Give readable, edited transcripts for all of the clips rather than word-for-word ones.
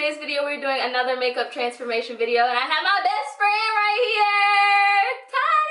today's video we're doing another makeup transformation video, and I have my best friend right here, Tati!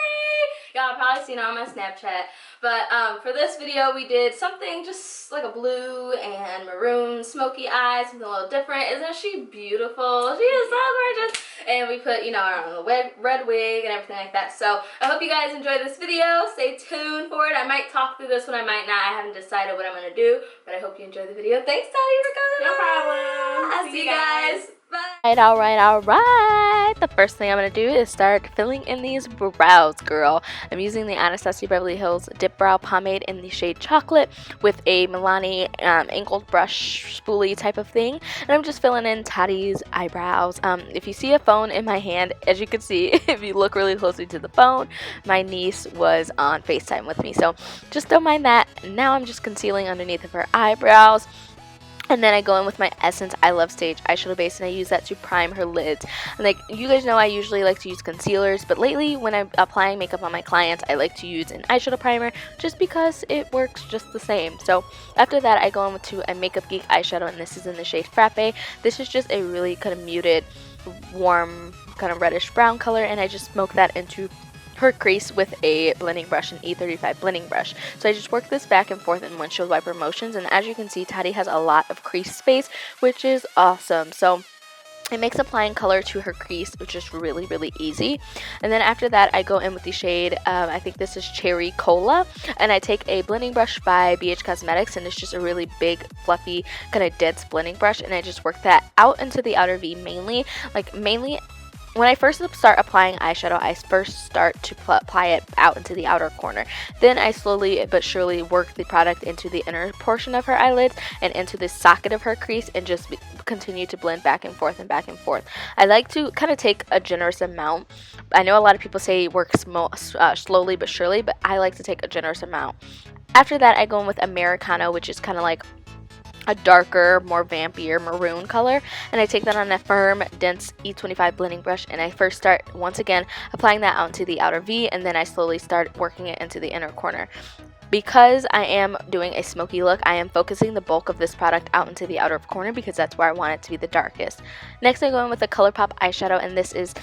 Y'all probably seen her on my Snapchat. But for this video we did something just like a blue and maroon smoky eye, something a little different. Isn't she beautiful? She is so gorgeous. And we put, you know, our red wig and everything like that. So I hope you guys enjoy this video. Stay tuned for it. I might talk through this one, I might not. I haven't decided what I'm going to do, but I hope you enjoy the video. Thanks, Tati, for coming. No problem. I'll see you guys. Bye. Alright. The first thing I'm going to do is start filling in these brows, girl. I'm using the Anastasia Beverly Hills Dip Brow Pomade in the shade Chocolate with a Milani angled brush spoolie type of thing. And I'm just filling in Tati's eyebrows. If you see a phone in my hand, as you can see, if you look really closely to the phone, my niece was on FaceTime with me. So just don't mind that. Now I'm just concealing underneath of her eyebrows. And then I go in with my Essence I Love Stage eyeshadow base, and I use that to prime her lids. And like you guys know, I usually like to use concealers, but lately when I'm applying makeup on my clients, I like to use an eyeshadow primer just because it works just the same. So after that, I go in to a Makeup Geek eyeshadow, and this is in the shade Frappe. This is just a really kind of muted, warm, kind of reddish brown color, and I just smoke that into her crease with a blending brush, an E35 blending brush. So I just work this back and forth in windshield wiper motions, and as you can see, Tati has a lot of crease space, which is awesome. So it makes applying color to her crease, which is really, really easy. And then after that, I go in with the shade, I think this is Cherry Cola, and I take a blending brush by BH Cosmetics, and it's just a really big, fluffy, kind of dense blending brush, and I just work that out into the outer V mainly. When I first start applying eyeshadow, I first start to apply it out into the outer corner. Then I slowly but surely work the product into the inner portion of her eyelids and into the socket of her crease, and just continue to blend back and forth and back and forth. I like to kind of take a generous amount. I know a lot of people say work slowly but surely, but I like to take a generous amount. After that, I go in with Americano, which is kind of like a darker, more vampier maroon color, and I take that on a firm, dense E25 blending brush, and I first start once again applying that out into the outer V, and then I slowly start working it into the inner corner. Because I am doing a smoky look, I am focusing the bulk of this product out into the outer corner because that's where I want it to be the darkest. Next, I go in with a Colourpop eyeshadow, and this is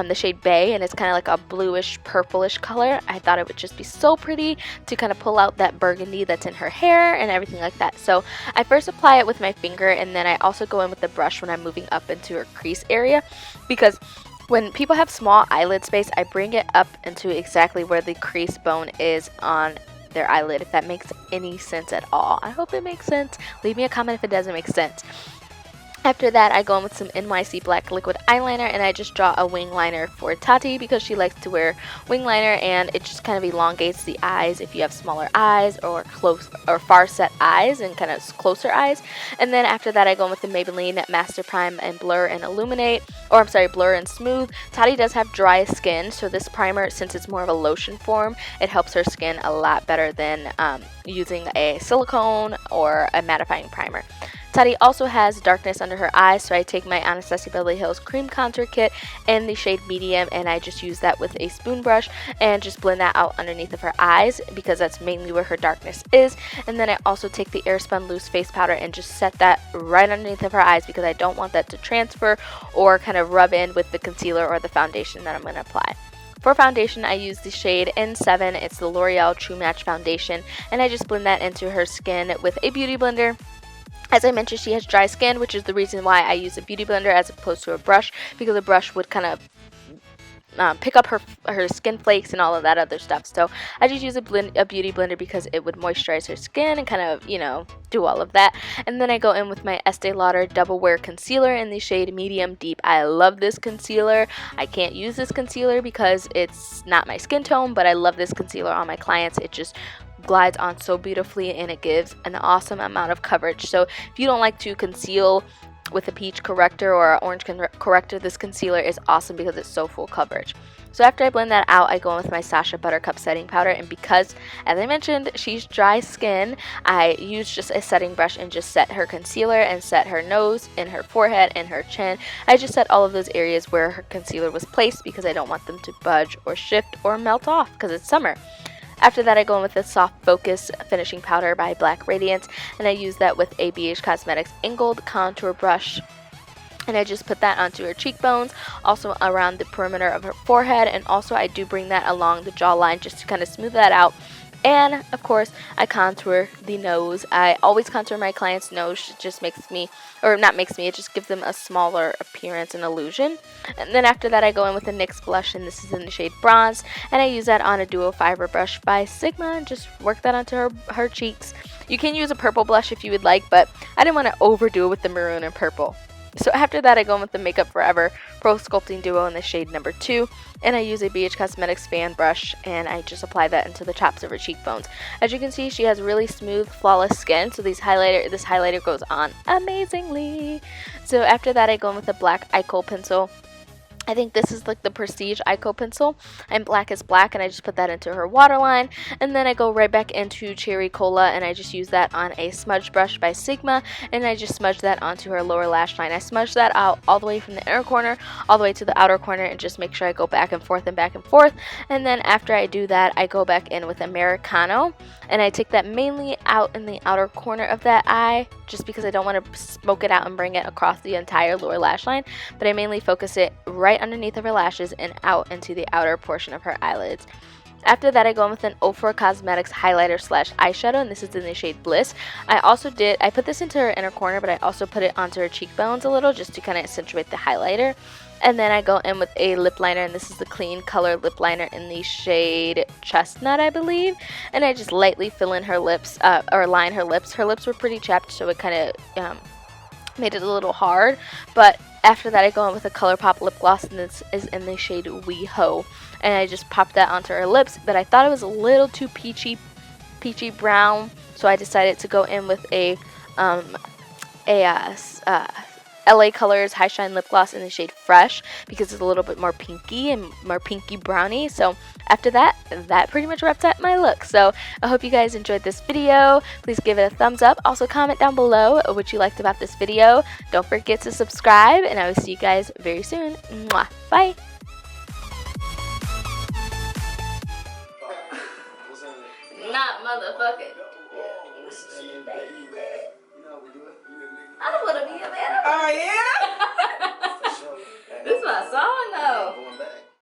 the shade Bay, and it's kind of like a bluish purplish color. I thought it would just be so pretty to kind of pull out that burgundy that's in her hair and everything like that. So I first apply it with my finger, and then I also go in with the brush when I'm moving up into her crease area, because when people have small eyelid space, I bring it up into exactly where the crease bone is on their eyelid, if that makes any sense at all. I hope it makes sense. Leave me a comment if it doesn't make sense. After that, I go in with some NYC Black Liquid Eyeliner, and I just draw a wing liner for Tati because she likes to wear wing liner, and it just kind of elongates the eyes if you have smaller eyes or close or far set eyes and kind of closer eyes. And then after that, I go in with the Maybelline Master Prime and Blur and Illuminate, or I'm sorry, Blur and Smooth. Tati does have dry skin, so this primer, since it's more of a lotion form, it helps her skin a lot better than using a silicone or a mattifying primer. Tati also has darkness under her eyes, so I take my Anastasia Beverly Hills Cream Contour Kit in the shade Medium, and I just use that with a spoon brush and just blend that out underneath of her eyes because that's mainly where her darkness is. And then I also take the Airspun Loose Face Powder and just set that right underneath of her eyes because I don't want that to transfer or kind of rub in with the concealer or the foundation that I'm going to apply. For foundation, I use the shade N7. It's the L'Oreal True Match Foundation, and I just blend that into her skin with a beauty blender. As I mentioned, she has dry skin, which is the reason why I use a beauty blender as opposed to a brush, because a brush would kind of pick up her skin flakes and all of that other stuff. So I just use a beauty blender because it would moisturize her skin and kind of, you know, do all of that. And then I go in with my Estee Lauder Double Wear Concealer in the shade Medium Deep. I love this concealer. I can't use this concealer because it's not my skin tone, but I love this concealer on my clients. It just glides on so beautifully, and it gives an awesome amount of coverage. So if you don't like to conceal with a peach corrector or an orange corrector, this concealer is awesome because it's so full coverage. So after I blend that out, I go in with my Sacha Buttercup setting powder, and because, as I mentioned, she's dry skin, I use just a setting brush and just set her concealer and set her nose and her forehead and her chin. I just set all of those areas where her concealer was placed because I don't want them to budge or shift or melt off because it's summer. After that, I go in with the Soft Focus Finishing Powder by Black Radiance, and I use that with a BH Cosmetics Angled Contour Brush. And I just put that onto her cheekbones, also around the perimeter of her forehead, and also I do bring that along the jawline just to kind of smooth that out. And of course, I contour the nose. I always contour my client's nose. It just makes me, or not makes me, it just gives them a smaller appearance and illusion. And then after that, I go in with a NYX blush, and this is in the shade Bronze. And I use that on a Duo Fiber brush by Sigma and just work that onto her cheeks. You can use a purple blush if you would like, but I didn't want to overdo it with the maroon and purple. So after that, I go in with the MakeupForever Pro Sculpting Duo in the shade number 2, and I use a BH Cosmetics fan brush, and I just apply that into the tops of her cheekbones. As you can see, she has really smooth, flawless skin, so this highlighter goes on amazingly. So after that, I go in with a black eye kohl pencil. I think this is like the Prestige eye kohl pencil, and Blackest black, and I just put that into her waterline. And then I go right back into Cherry Cola, and I just use that on a smudge brush by Sigma, and I just smudge that onto her lower lash line. I smudge that out all the way from the inner corner all the way to the outer corner, and just make sure I go back and forth and back and forth. And then after I do that, I go back in with Americano, and I take that mainly out in the outer corner of that eye, just because I don't want to smoke it out and bring it across the entire lower lash line, but I mainly focus it right underneath of her lashes and out into the outer portion of her eyelids. After that, I go in with an Ofra Cosmetics highlighter slash eyeshadow, and this is in the shade Bliss. I put this into her inner corner, but I also put it onto her cheekbones a little just to kind of accentuate the highlighter. And then I go in with a lip liner, and this is the Klean color lip liner in the shade Chestnut, I believe. And I just lightly fill in her lips, or line her lips. Her lips were pretty chapped, so it kind of made it a little hard. But after that, I go in with a Colourpop lip gloss, and this is in the shade Weho. And I just popped that onto her lips, but I thought it was a little too peachy brown, so I decided to go in with a LA Colors High Shine Lip Gloss in the shade Fresh, because it's a little bit more pinky and more pinky browny. So after that, that pretty much wraps up my look. So I hope you guys enjoyed this video. Please give it a thumbs up. Also comment down below what you liked about this video. Don't forget to subscribe, and I will see you guys very soon. Mwah. Bye! Not motherfucking. I don't want to be a man. Oh, yeah? This is my song.